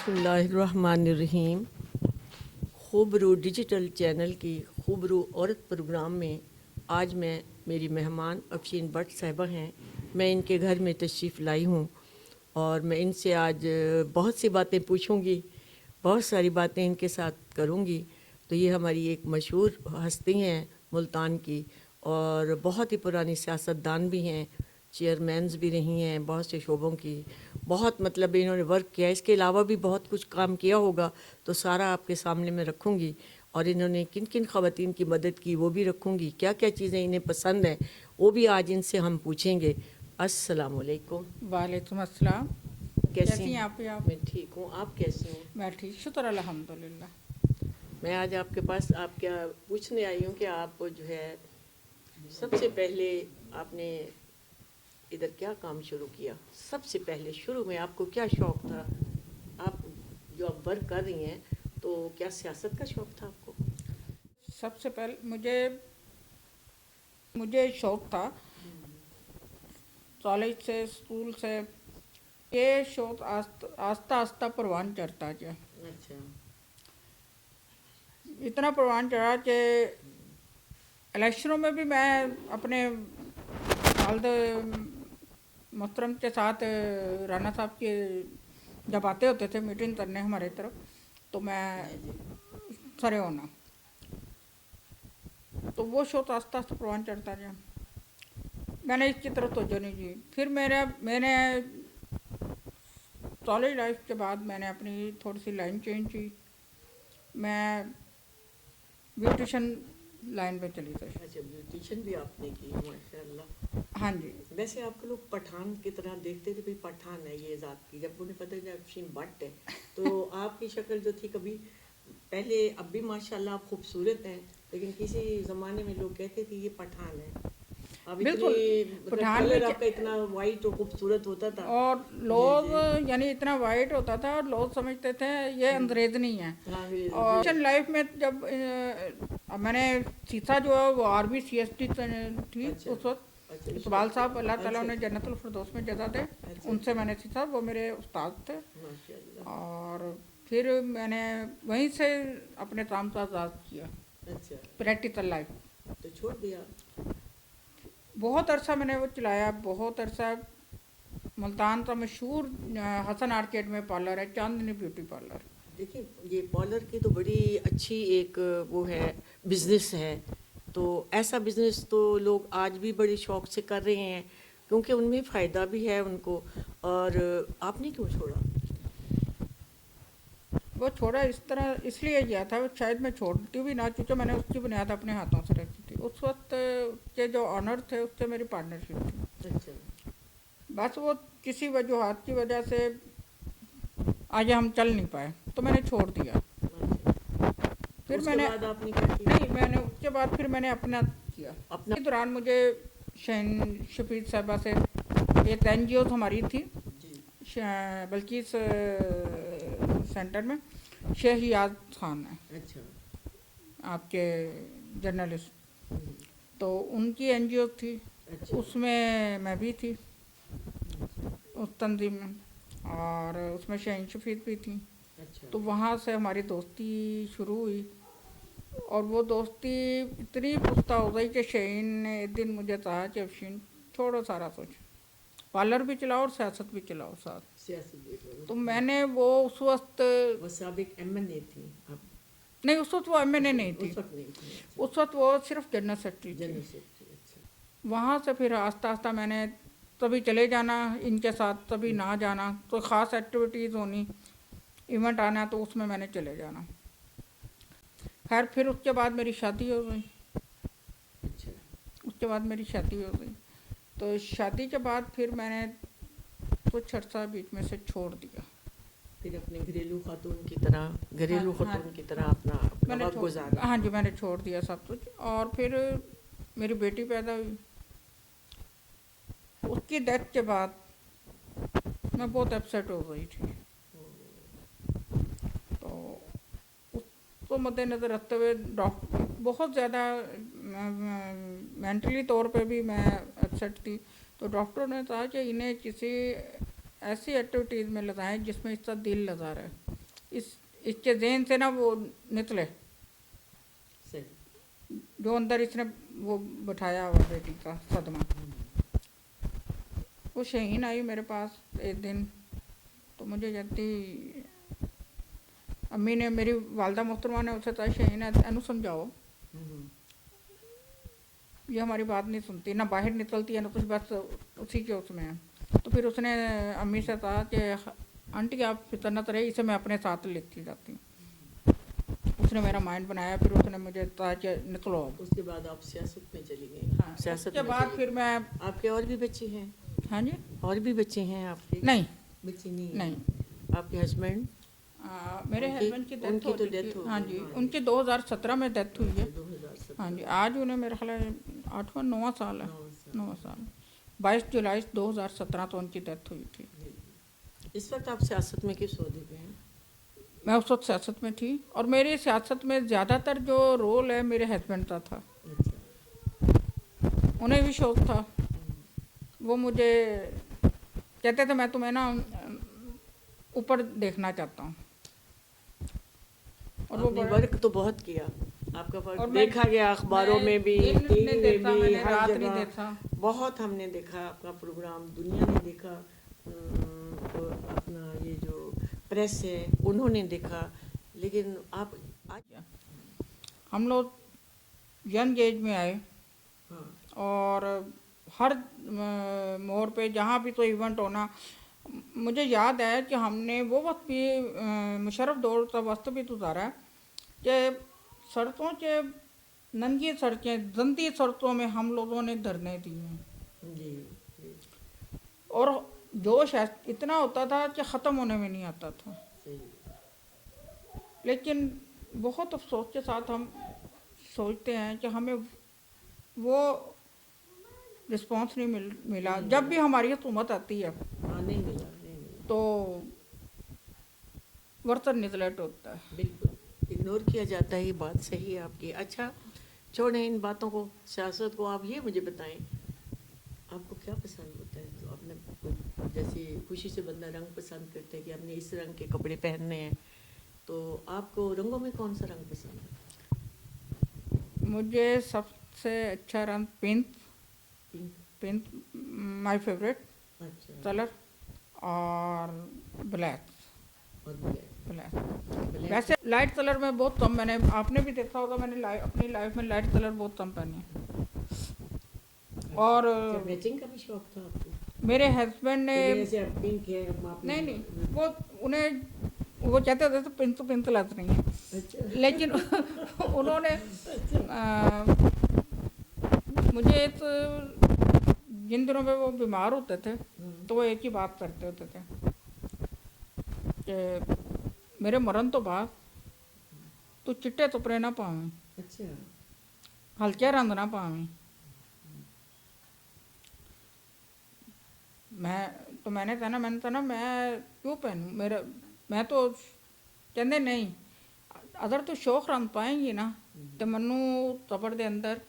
بسم اللہ الرحمن الرحیم. خوبرو ڈیجیٹل چینل کی خوبرو عورت پروگرام میں آج میری مہمان افشین بٹ صاحبہ ہیں. میں ان کے گھر میں تشریف لائی ہوں اور میں ان سے آج بہت سی باتیں پوچھوں گی, بہت ساری باتیں ان کے ساتھ کروں گی. تو یہ ہماری ایک مشہور ہستی ہیں ملتان کی اور بہت ہی پرانی سیاستدان بھی ہیں, چیئرمینز بھی رہی ہیں بہت سے شعبوں کی. بہت مطلب انہوں نے ورک کیا, اس کے علاوہ بھی بہت کچھ کام کیا ہوگا تو سارا آپ کے سامنے میں رکھوں گی. اور انہوں نے کن کن خواتین کی مدد کی وہ بھی رکھوں گی, کیا کیا چیزیں انہیں پسند ہیں وہ بھی آج ان سے ہم پوچھیں گے. السلام علیکم. وعلیکم السلام. کیسی ہیں ہیں آپ؟ میں ٹھیک ہوں, آپ کیسی ہیں؟ میں ٹھیک, شکر الحمدللہ. میں آج آپ کے پاس آپ کیا پوچھنے آئی ہوں کہ آپ جو ہے سب سے پہلے آپ نے ادھر کیا کام شروع کیا؟ سب سے پہلے شروع میں آپ کو کیا شوق تھا؟ آپ جو اب ورک کر رہی ہیں تو کیا سیاست کا شوق تھا آپ کو؟ سب سے پہلے مجھے شوق تھا کالج سے, اسکول سے. یہ شوق آہستہ آہستہ پروان چڑھتا گیا. اچھا. اتنا پروان چڑھا کہ الیکشنوں میں بھی میں اپنے والد محترم کے ساتھ, رانا صاحب کے جب آتے ہوتے تھے میٹنگ کرنے ہمارے طرف, تو میں کھڑے ہونا. تو وہ شوق آہستہ آہستہ پروان چڑھتا گیا. میں نے اس کی طرف توجہ نہیں کی. پھر میں نے کالج لائف کے بعد میں نے اپنی تھوڑی سی لائن چینج کی. میں بیوٹیشن لائن پہ چلی گئی. اچھا, بیوٹیشن بھی آپ نے کی, ماشاء اللہ. ہاں جی. ویسے آپ کو لوگ پٹھان کی طرح دیکھتے تھے, بھی پٹھان ہے یہ ذات کی, جب انہیں پتہ چلا افشین بٹ ہے تو آپ کی شکل جو تھی کبھی پہلے, اب بھی ماشاء اللہ آپ خوبصورت ہیں, لیکن کسی زمانے میں لوگ کہتے تھے یہ پٹھان ہے. اب اتنی کلر آپ کا اتنا وائٹ اور خوبصورت ہوتا تھا, اور لوگ یعنی اتنا وائٹ ہوتا تھا اور لوگ سمجھتے تھے یہ انگریز نہیں ہے. اور لائف میں جب میں نے سیکھا جو ہے وہ R B C S T تھی اس وقت, اقبال صاحب اللہ تعالیٰ نے جنت الفردوس میں جگہ دے, ان سے میں نے سیکھا, وہ میرے استاد تھے. اور پھر میں نے وہیں سے اپنے کام کا آغاز کیا. پریکٹیکل لائف تو چھوڑ دیا. بہت عرصہ میں نے وہ چلایا, بہت عرصہ. ملتان کا مشہور حسن آرکیڈ میں پارلر ہے, چاندنی بیوٹی پارلر. دیکھیں یہ پارلر کی تو بڑی اچھی ایک وہ ہے, بزنس ہے. تو ایسا بزنس تو لوگ آج بھی بڑے شوق سے کر رہے ہیں کیونکہ ان میں فائدہ بھی ہے ان کو. اور آپ نے کیوں چھوڑا؟ وہ چھوڑا اس لیے گیا تھا, شاید میں چھوڑتی بھی نہ, چونکہ میں نے اس کی بنیاد اپنے ہاتھوں سے رکھی تھی. اس وقت کے جو آنر تھے اس سے میری پارٹنرشپ تھی. بس وہ کسی وجوہات کی وجہ سے آگے ہم چل نہیں پائے تو میں نے چھوڑ دیا. پھر میں نے اس کے بعد پھر میں نے اپنا کیا. اپنے دوران مجھے شہین شفیق صاحبہ سے ایک این جی او ہماری تھی بلکیس سینٹر میں, شیخ یاد خان ہے آپ کے جرنلسٹ, تو ان کی این جی او تھی, اس میں بھی تھی اس تنظیم میں, اور اس میں شہین شفیق بھی تھیں. تو وہاں سے ہماری دوستی شروع ہوئی, اور وہ دوستی اتنی پختہ ہو گئی کہ شہین نے ایک دن مجھے کہا کہ افشین چھوڑو سارا کچھ, پارلر بھی چلاؤ اور سیاست بھی چلاؤ ساتھ. تو میں نے وہ اس وقت سابق ایم این اے تھی نہیں, اس وقت وہ ایم این اے نہیں تھی, اس وقت وہ صرف جنرل سیکرٹری تھی. وہاں سے پھر آہستہ آہستہ میں نے کبھی چلے جانا ان کے ساتھ, کبھی نہ جانا, کوئی خاص ایکٹیویٹیز ہونی, ایونٹ آنا تو اس میں نے چلے جانا. خیر پھر اس کے بعد میری شادی ہو گئی. تو شادی کے بعد پھر میں نے کچھ عرصہ بیچ میں سے چھوڑ دیا. پھر اپنے گھریلو خاتون کی طرح اپنا گزارا. ہاں جی, میں نے چھوڑ دیا سب کچھ. اور پھر میری بیٹی پیدا ہوئی. اس کی ڈیتھ کے بعد میں بہت اپسیٹ ہو گئی تھی. تو اس کو مد نظر رکھتے ہوئے بہت زیادہ مینٹلی طور پہ بھی میں اپسیٹ تھی. تو ڈاکٹر نے کہا کہ انہیں کسی ایسی ایکٹیویٹیز میں لگائیں جس میں اس کا دل لگا رہے. इसके जहन से ना वो निकले, सही। जो अंदर इसने वो बिठाया हुआ बेटी का सदमा। वो शहीन आई मेरे पास एक दिन, तो मुझे कहती, अम्मी ने, मेरी वालदा मोहतरमा ने उसे कहा, शहीन एनू समझाओ, ये हमारी बात नहीं सुनती, ना बाहर निकलती है ना कुछ, बस उसी के उसमें है। तो फिर उसने अम्मी से कहा कि आंटी आप फिक्र न रहे, इसे मैं अपने साथ लेती जाती हूँ। उसने मेरा माइंड बनाया, फिर उसने मुझे कहा कि निकलो। उसके बाद आप सियासत में चली गई? हाँ, सियासत उसके में बाद चली फिर गई। मैं, आपके और भी बच्चे हैं? हाँ जी, और भी बच्चे हैं आपके? नहीं बच्चे नहीं हैं। नहीं, आपके हस्बैंड? मेरे उनकी- हस्बैंड की डेथ उनकी हो तो चुकी डेथ हो है। हाँ गई, जी, हाँ जी। उनकी 2017 में डेथ हुई है। 2017। हाँ जी, आज उन्हें मेरा ख्याल है 8वां 9वां साल है, 9 साल। 9वां साल। 22 जुलाई 2017 को उनकी डेथ हुई थी। इस वक्त आप सियासत में किस ओहदे पे हैं? मैं उस वक्त सियासत में थी, और मेरी सियासत में ज़्यादातर जो रोल है मेरे हस्बैंड का था। अच्छा। उन्हें भी शौक था, वो मुझे कहते थे मैं तुम्हें ना ऊपर देखना चाहता हूँ। और वो आपने बड़ा, वर्क तो बहुत किया, आपका वर्क और मैं- देखा गया अखबारों मैं में भी, दिन टीवी नहीं में देखा, भी, मैंने हर रात नहीं जगह देखा। बहुत हमने देखा आपका प्रोग्राम, दुनिया ने देखा, और अपना ये जो प्रेस है उन्होंने देखा। लेकिन आप आज हम लोग यंग एज में आए, हाँ और हर मोड़ पे जहाँ भी कोई इवेंट होना, मुझे याद है कि हमने वो वक्त भी मुशर्रफ दौर का वक्त भी गुजारा है कि सड़कों के, नंगी सड़कें, गंदी सड़कों में हम लोगों ने धरने दिए हैं। जी जी, और जोश इतना होता था कि ख़त्म होने में नहीं आता था। सही। लेकिन बहुत अफसोस के साथ हम सोचते हैं कि हमें वो रिस्पॉन्स नहीं मिला। जब भी हमारी हुकूमत आती है हाँ, नहीं मिला, नहीं मिला। तो बर्तन निगलेक्ट होता है। बिल्कुल इग्नोर किया जाता है, ये बात सही है आपकी। अच्छा, छोड़ें इन बातों को, सियासत को। आप ये मुझे बताएं, आपको क्या पसंद होता है? तो आपने, जैसे खुशी से बंदा रंग पसंद करता है कि आपने इस रंग के कपड़े पहनने हैं, तो आपको रंगों में कौन सा रंग पसंद है? मुझे सबसे अच्छा रंग pink, pink. Pink my favourite अच्छा। कलर, और ब्लैक। और ब्लैक। ब्लैक वैसे लाइट कलर में बहुत कम, मैंने, आपने भी देखा होगा, मैंने अपनी लाइफ में लाइट कलर बहुत कम पहने हैं। और क्या मैचिंग का भी शौक था आपको? मेरे हस्बैंड ने, जैसे आप पिंक है, नहीं, वो उन्हें, वो कहते थे तो पिंक लग रही है। अच्छा। लेकिन उन्होंने मुझे जिन दिनों में वो बीमार होते थे तो वो एक ही बात करते होते थे कि मेरे मरण तो बाद तू चिट्टे कपड़े ना पावें, अच्छा। हल्के रंग ना पावें। मैंने कहा ना मैं क्यों पहनूं, मैं तो कहते नहीं, अगर तू शौक रंग पाएंगी ना तो मनु कपड़ के अंदर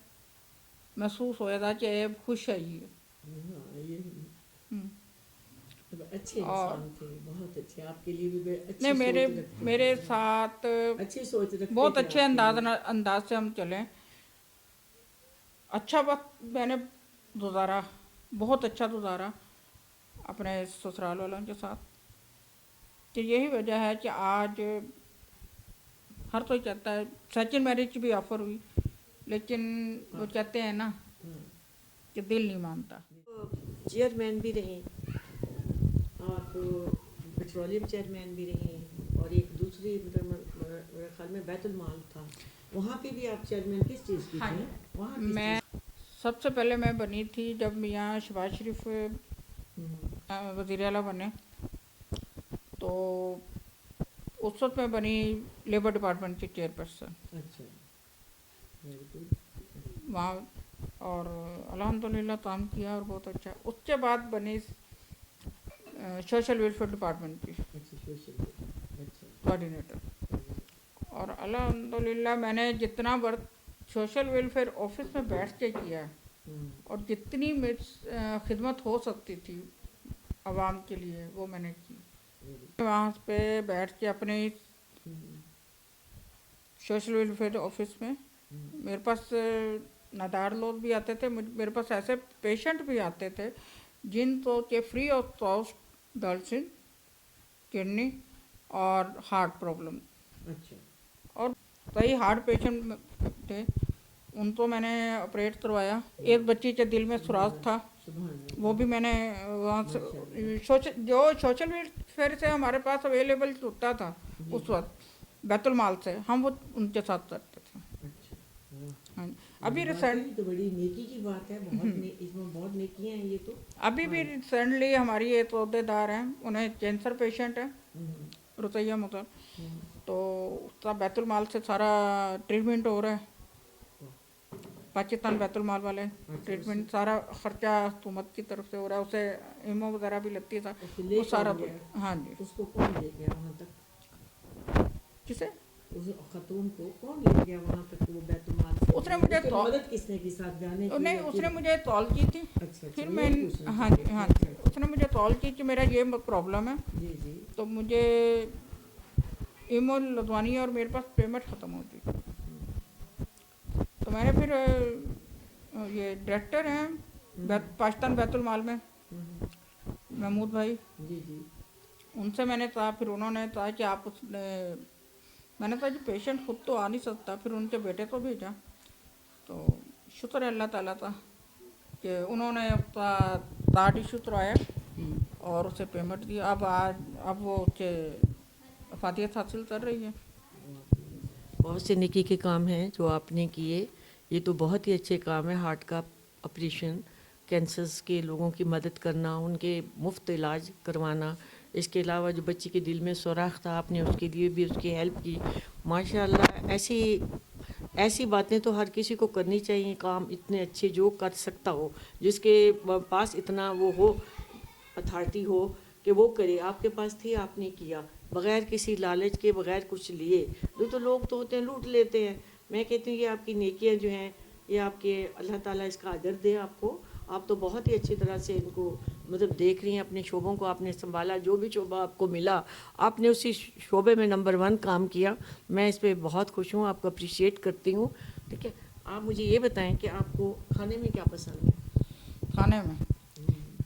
महसूस होएगा कि ये खुश है ये। ये अच्छे और इंसान थे, बहुत अच्छे, आपके लिए भी अच्छी नहीं, सोच रखते मेरे थे। साथ अच्छी सोच रखते बहुत थे अच्छे आपके लिए। अंदाज से हम चले। अच्छा वक्त मैंने गुजारा, बहुत अच्छा गुजारा अपने ससुराल वालों के साथ। तो यही वजह है कि आज हर कोई चाहता है, सेकंड मैरिज की भी ऑफर हुई, लेकिन वो कहते हैं ना कि दिल नहीं मानता। चेयरमैन भी रही आप, पेट्रोलियम चेयरमैन भी रही, और एक दूसरी, मतलब मेरे ख्याल में बैतुल माल था, वहाँ पे भी आप चेयरमैन किस चीज़ की थी? वहाँ मैं सबसे पहले मैं बनी थी जब मियाँ शहबाज शरीफ वज़ीर आला बने, तो उस वक्त मैं बनी लेबर डिपार्टमेंट की चेयरपर्सन। अच्छा, वेरी गुड। वहाँ और अल्हम्दुलिल्लाह काम किया और बहुत अच्छा। उसके बाद बनी सोशल वेलफेयर डिपार्टमेंट की अच्छा, सोशल। अच्छा। कोऑर्डिनेटर। और अल्हम्दुलिल्लाह मैंने जितना वर्क सोशल वेलफेयर ऑफिस में बैठ के किया है, और जितनी खिदमत हो सकती थी आवाम के लिए वो मैंने की। वहाँ पे बैठ के अपने सोशल वेलफेयर ऑफिस में मेरे पास नादार लोग भी आते थे, मेरे पास ऐसे पेशेंट भी आते थे जिनको के free of cost dialysis, kidney और हार्ट प्रॉब्लम, अच्छा, और कई हार्ट पेशेंट थे, उनको मैंने ऑपरेट करवाया। एक बच्ची के दिल में सुराख था, वो भी मैंने वहाँ से सोशल वेलफेयर से हमारे पास अवेलेबल होता था उस वक्त, बैतुल माल से हम वो उनके साथ करते थे। हाँ, अभी रिसेंट तो बड़ी नेकी की बात है, इसमें बहुत नेकियां हैं ये तो। अभी भी रिसेंटली हमारी एक अहदेदार हैं, उन्हें कैंसर पेशेंट है, रुतैया मुतर, तो उसका बैतुल माल से सारा ट्रीटमेंट हो रहा है, पाकिस्तान बैतुल माल वाले ट्रीटमेंट, सारा खर्चा हुकूमत की तरफ से हो रहा है, उसे हीमो वगैरह भी लगती है, वो सारा। हाँ जी। उसको कौन ले गया वहाँ तक? किसे? उस खतून को कौन ले गया वहाँ तक? वो बैतुल माल से उसने मुझे मदद किसने की साथ जाने की? नहीं, उसने मुझे कॉल की थी। अच्छा, फिर मैं हाँ जी, हाँ जी, उसने मुझे कॉल की कि मेरा ये प्रॉब्लम है, जी जी, तो मुझे ईमो लगवानी है और मेरे पास पेमेंट ख़त्म हो गई। तो मैंने फिर ये डायरेक्टर हैं पाकिस्तान बैतुल माल में, महमूद भाई जी जी, उनसे मैंने कहा, फिर उन्होंने कहा कि आप मैंने कहा कि पेशेंट खुद तो आ नहीं सकता, फिर उनके बेटे को भेजा। तो शुक्र है अल्लाह ताला का कि उन्होंने अपना कार्ड इशू करवाया और उसे पेमेंट दी। अब वो उसके अफादियत हासिल कर रही है। बहुत से नेकी के काम हैं जो आपने किए, ये तो बहुत ही अच्छे काम है। हार्ट का ऑपरेशन, कैंसर्स के लोगों की मदद करना, उनके मुफ्त इलाज करवाना, इसके अलावा जो बच्ची के दिल में सुराख था आपने उसके लिए भी उसकी हेल्प की। माशाल्लाह, ऐसी बातें तो हर किसी को करनी चाहिए, काम इतने अच्छे जो कर सकता हो, जिसके पास इतना वो हो, अथॉरिटी हो कि वो करे। आपके पास थी, आपने किया, बग़ैर किसी लालच के, बग़ैर कुछ लिए। तो लोग तो होते हैं लूट लेते हैं। मैं कहती हूँ कि आपकी नेकियां जो हैं ये आपके अल्लाह ताला इसका अजर दे आपको। आप तो बहुत ही अच्छी तरह से इनको मतलब देख रही हैं, अपने शोबों को आपने संभाला, जो भी शोबा आपको मिला आपने उसी शोबे में नंबर 1 काम किया। मैं इस पर बहुत खुश हूँ, आपको अप्रिशिएट करती हूँ। ठीक है, आप मुझे ये बताएं कि आपको खाने में क्या पसंद है?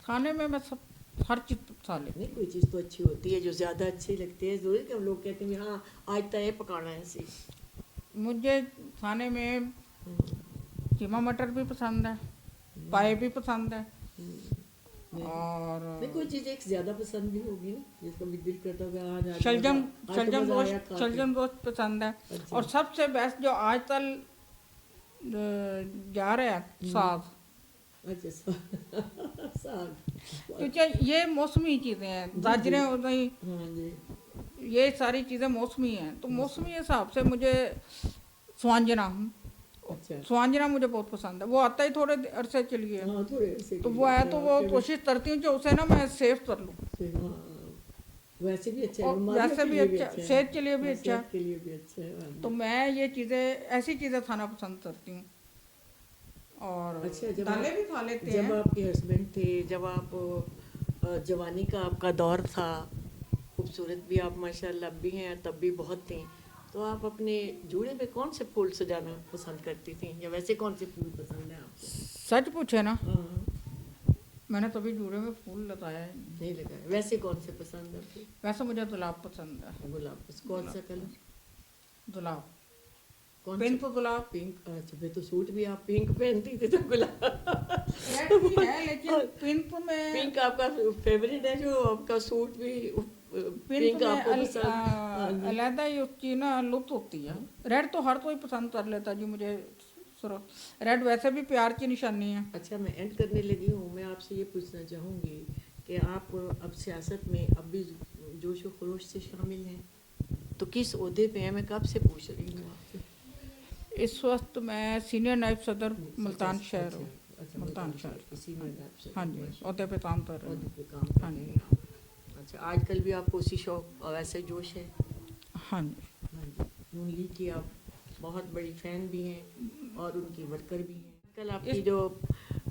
खाने में मैं सब हर चीज़ खा लेती। नहीं, कोई चीज़ तो अच्छी होती है जो ज़्यादा अच्छी लगती है, ज़रूरी कि हम लोग कहते हैं हाँ आज तो ये पकाना है ऐसे। मुझे खाने में कीमा मटर भी पसंद है, पाए भी पसंद है, और नहीं कोई चीज़ एक ज़्यादा पसंद भी होगी ना, जिसको भी दिल करता होगा आज शलजम गोश्त पसंद है। अच्छा। और सबसे बेस्ट जो आजकल जा रहा है साग। अच्छा, साग, क्योंकि ये मौसमी चीज़ें हैं, गाजरें हो गई, हाँ जी, ये सारी चीज़ें मौसमी हैं, तो मौसमी हिसाब से मुझे स्वांजना अच्छा, स्वांजना मुझे बहुत पसंद है। वो आता ही थोड़े अरसे के लिए, हाँ थोड़े ऐसे तो वो है, तो वो कोशिश करती हूँ कि उसे ना मैं सेव कर लूँ। हाँ, वैसे भी अच्छा है, और बीमारियों वैसे के भी लिए अच्छा, है, सेहत के लिए भी हाँ, अच्छा सेहत के लिए भी अच्छा है, हाँ जी। तो मैं ये चीज़ें, ऐसी चीज़ें खाना पसंद करती हूँ। और अच्छा, दालें भी खा लेते हैं। जब आपके हस्बैंड थे, जब आप जवानी का आपका दौर था, खूबसूरत भी आप माशाल्लाह भी हैं, तब भी बहुत थी, तो आप अपने जूड़े में कौन से फूल सजाना पसंद करती थी, या वैसे कौन से फूल पसंद हैं आपको? सच पूछे ना, हाँ, मैंने कभी जूड़े में फूल लगाया है नहीं लगाया। वैसे कौन से पसंद है आपको? वैसे मुझे गुलाब पसंद है। गुलाब, कौन सा कलर? गुलाब, कौन पिंक सा? गुलाब। पिंक, अच्छा, फिर तो सूट भी आप पिंक पहनती थी, तो गुलाब रेड भी है, लेकिन पिंक में, पिंक आपका फेवरेट है, जो आपका सूट भी पिंक में आपको पसंद? हाँ जी। अलहदा ही उसकी ना लुत्फ होती है। रेड तो हर कोई पसंद कर लेता जी, मुझे रेड वैसे भी प्यार की निशानी है। अच्छा, मैं एंड करने लगी हूँ, मैं आपसे ये पूछना चाहूँगी कि आप अब सियासत में अब भी जोश व खरोश से शामिल हैं, तो किस ओहदे पे हैं? मैं कब से पूछ रही हूँ आपसे। इस वक्त मैं सीनियर नायब सदर मुल्तान शहर हूँ। अच्छा, मुल्तान शहर, इसी में आपसे, हाँ जी, ओहदे पे काम कर रहे ओहदे हैं। पे काम कर हाँ रहे जी, हैं आप। अच्छा, आजकल भी आपको उसी शौक और वैसे जोश है? हाँ जी। हाँ जी, नून लीग की आप बहुत बड़ी फ़ैन भी हैं और उनकी वर्कर भी हैं। कल आपकी जो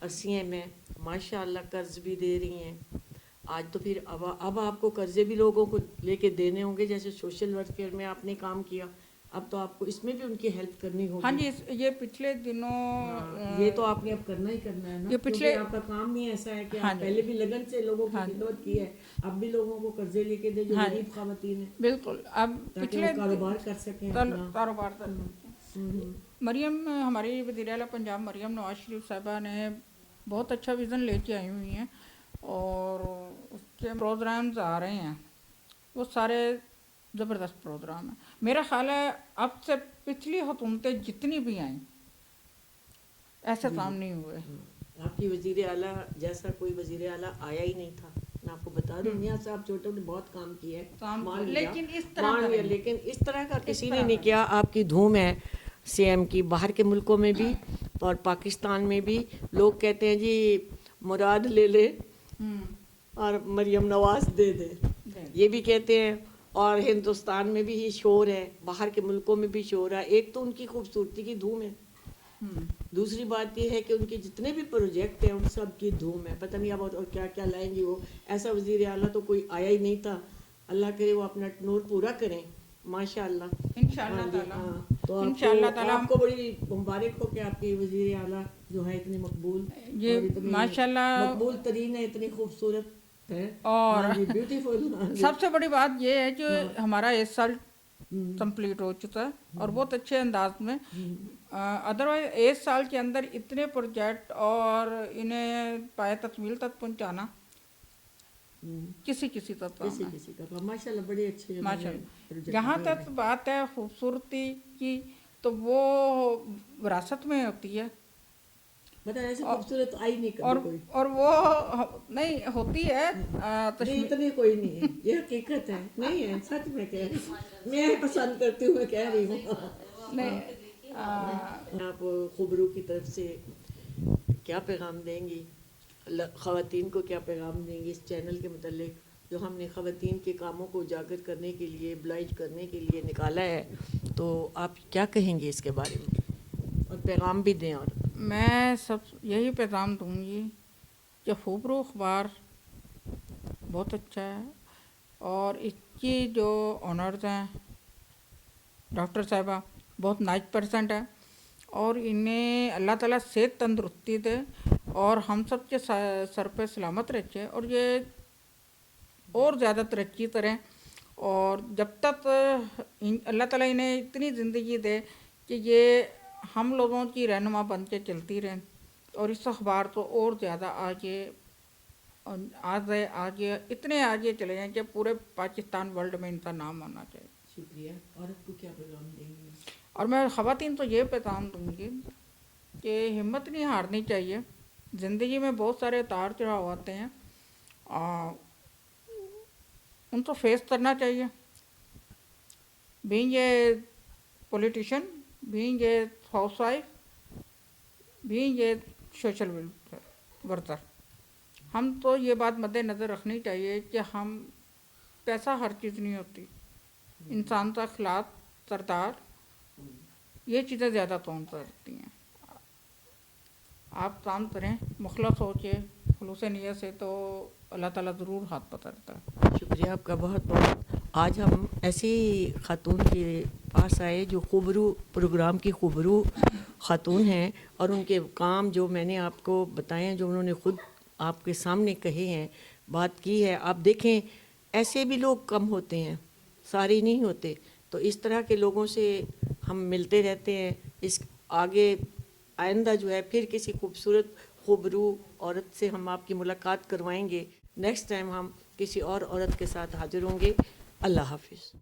सीएम है माशाल्लाह कर्ज भी दे रही हैं, آج تو پھر اب آپ کو قرضے بھی لوگوں کو لے کے دینے ہوں گے، جیسے سوشل ورکر میں آپ نے کام کیا، اب تو آپ کو اس میں بھی ان کی ہیلپ کرنی ہوگی. ہاں جی، یہ پچھلے دنوں یہ تو آپ نے اب کرنا ہی کرنا ہے نا، یہ پچھلے کیونکہ آپ کا کام ہی ایسا ہے کہ ہاں آپ جی، پہلے بھی لگن سے لوگوں کی ہاں جی، خدمت کی ہے، اب بھی لوگوں کو قرضے لے کے دے جو ہاں جی، غریب خواتین ہیں، بالکل. اب تاکہ پچھلے وہ کاروبار کر سکیں اپنا. کاروبار کر سکتے ہیں. مریم ہماری وزیر اعلیٰ پنجاب مریم نواز شریف صاحبہ نے بہت اچھا ویژن لے کے آئی ہوئی ہیں، اور اس کے پروگرامز آ رہے ہیں، وہ سارے زبردست پروگرام ہیں. میرا خیال ہے اب سے پچھلی حکومتیں جتنی بھی آئیں ایسے کام نہیں ہوئے. آپ کی وزیر اعلیٰ جیسا کوئی وزیر اعلیٰ آیا ہی نہیں تھا. میں آپ کو بتا دوں، میاں صاحب چھوٹے نے بہت کام کیا ہے، لیکن اس طرح کا نہیں، لیکن اس طرح کا کسی نے نہیں کیا. آپ کی دھوم ہے سی ایم کی، باہر کے ملکوں میں بھی اور پاکستان میں بھی لوگ کہتے ہیں جی مراد لے لے اور مریم نواز دے دے، یہ بھی کہتے ہیں. اور ہندوستان میں بھی یہ شور ہے، باہر کے ملکوں میں بھی شور ہے. ایک تو ان کی خوبصورتی کی دھوم ہے، دوسری بات یہ ہے کہ ان کے جتنے بھی پروجیکٹ ہیں ان سب کی دھوم ہے. پتہ نہیں اب اور کیا کیا لائیں گی وہ. ایسا وزیر اعلیٰ تو کوئی آیا ہی نہیں تھا. اللہ کرے وہ اپنا نور پورا کریں ماشاء اللہ. انشاءاللہ تعالیٰ. تو انشاءاللہ تعالیٰ آپ کو بڑی مبارک ہو کہ آپ کی وزیر اعلیٰ جو ہے اتنی مقبول اور اتنی ماشاءاللہ مقبول ترین ہے، اتنی خوبصورت ہے. اور بیوٹیفل. سب سے بڑی بات یہ ہے کہ ہمارا 1 سال کمپلیٹ ہو چکا ہے اور بہت اچھے انداز میں. ادروائز 1 سال کے اندر اتنے پروجیکٹ اور انہیں پائے تکمیل تک پہنچانا کسی تک ماشاء اللہ بڑے اچھے. ماشاء اللہ. جہاں تک بات ہے خوبصورتی کی تو وہ وراثت میں ہوتی ہے، ایسے خوبصورت آئی نہیں کبھی کوئی، اور وہ نہیں ہوتی ہے. اتنی کوئی نہیں ہے، یہ حقیقت ہے. نہیں ہے، سچ میں کہہ رہی ہوں، میں پسند کرتی ہوں، میں کہہ رہی ہوں. نہیں آپ خبروں کی طرف سے کیا پیغام دیں گی خواتین کو، کیا پیغام دیں گی اس چینل کے متعلق جو ہم نے خواتین کے کاموں کو اجاگر کرنے کے لیے، بلائج کرنے کے لیے نکالا ہے؟ تو آپ کیا کہیں گے اس کے بارے میں اور پیغام بھی دیں؟ اور میں یہی پیغام دوں گی کہ خبروں اخبار بہت اچھا ہے، اور اس کی جو آنرز ہیں ڈاکٹر صاحبہ بہت نائس پرسنٹ ہے، اور انہیں اللہ تعالیٰ صحت تندرستی دے اور ہم سب کے سر پہ سلامت رکھے، اور یہ اور زیادہ ترقی کریں. اور جب تک اللہ تعالیٰ انہیں اتنی زندگی دے کہ یہ ہم لوگوں کی رہنما بن کے چلتی رہیں، اور اس اخبار کو اور زیادہ آگے اتنے آگے چلے جائیں کہ پورے پاکستان ورلڈ میں ان کا نام آنا چاہیے. شکریہ. عورت کو کیا پیغام دیں گے؟ اور میں خواتین تو یہ پیغام دوں گی کہ ہمت نہیں ہارنی چاہیے. زندگی میں بہت سارے اتار چڑھاؤ آتے ہیں، ان کو فیس کرنا چاہیے. Being a politician, being a house wife, being a social worker, ہم تو یہ بات مد نظر رکھنی چاہیے کہ ہم پیسہ ہر چیز نہیں ہوتی، انسان کا اخلاق، کردار، یہ چیزیں زیادہ کون کرتی ہیں. آپ کام کریں مخلص ہو کے، خلوص نیت سے، تو اللہ تعالیٰ ضرور ہاتھ پکڑتا ہے. شکریہ آپ کا بہت بہت. آج ہم ایسی خاتون کے پاس آئے جو خبرو پروگرام کی خبرو خاتون ہیں، اور ان کے کام جو میں نے آپ کو بتائے ہیں، جو انہوں نے خود آپ کے سامنے کہے ہیں، بات کی ہے. آپ دیکھیں ایسے بھی لوگ کم ہوتے ہیں، سارے نہیں ہوتے. تو اس طرح کے لوگوں سے ہم ملتے رہتے ہیں. اس آگے آئندہ جو ہے پھر کسی خوبصورت خبرو عورت سے ہم آپ کی ملاقات کروائیں گے. نیکسٹ ٹائم ہم کسی اور عورت کے ساتھ حاضر ہوں گے. اللہ حافظ.